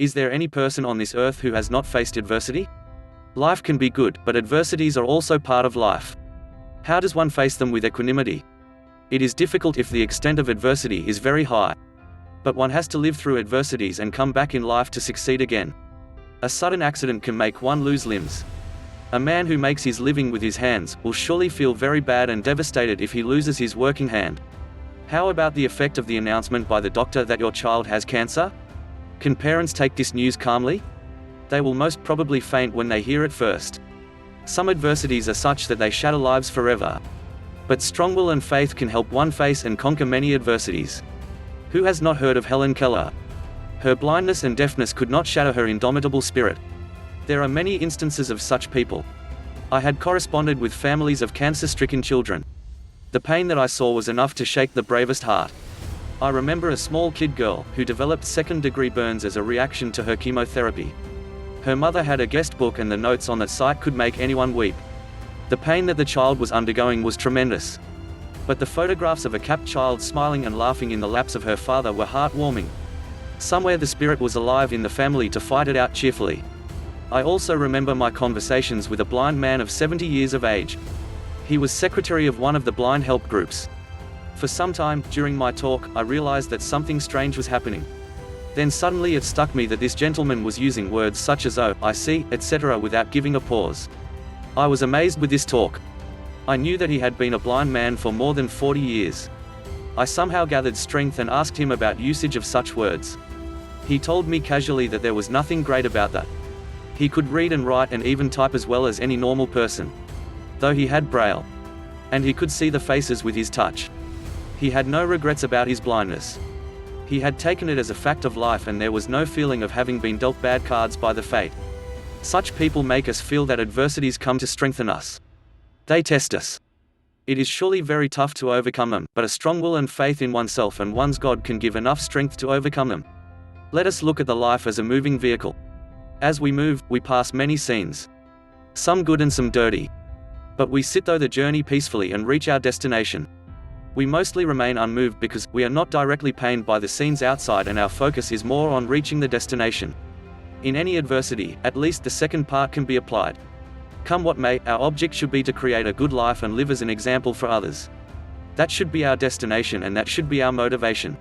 Is there any person on this earth who has not faced adversity? Life can be good, but adversities are also part of life. How does one face them with equanimity? It is difficult if the extent of adversity is very high. But one has to live through adversities and come back in life to succeed again. A sudden accident can make one lose limbs. A man who makes his living with his hands will surely feel very bad and devastated if he loses his working hand. How about the effect of the announcement by the doctor that your child has cancer? Can parents take this news calmly? They will most probably faint when they hear it first. Some adversities are such that they shatter lives forever. But strong will and faith can help one face and conquer many adversities. Who has not heard of Helen Keller? Her blindness and deafness could not shatter her indomitable spirit. There are many instances of such people. I had corresponded with families of cancer-stricken children. The pain that I saw was enough to shake the bravest heart. I remember a small kid girl who developed second-degree burns as a reaction to her chemotherapy. Her mother had a guest book and the notes on that site could make anyone weep. The pain that the child was undergoing was tremendous. But the photographs of a capped child smiling and laughing in the laps of her father were heartwarming. Somewhere the spirit was alive in the family to fight it out cheerfully. I also remember my conversations with a blind man of 70 years of age. He was secretary of one of the blind help groups. For some time, during my talk, I realized that something strange was happening. Then suddenly it struck me that this gentleman was using words such as "oh, I see," etc. without giving a pause. I was amazed with this talk. I knew that he had been a blind man for more than 40 years. I somehow gathered strength and asked him about usage of such words. He told me casually that there was nothing great about that. He could read and write and even type as well as any normal person. Though he had Braille. And he could see the faces with his touch. He had no regrets about his blindness. He had taken it as a fact of life and there was no feeling of having been dealt bad cards by the fate. Such people make us feel that adversities come to strengthen us. They test us. It is surely very tough to overcome them, but a strong will and faith in oneself and one's God can give enough strength to overcome them. Let us look at the life as a moving vehicle. As we move, we pass many scenes. Some good and some dirty. But we sit through the journey peacefully and reach our destination. We mostly remain unmoved because we are not directly pained by the scenes outside and our focus is more on reaching the destination. In any adversity, at least the second part can be applied. Come what may, our object should be to create a good life and live as an example for others. That should be our destination and that should be our motivation.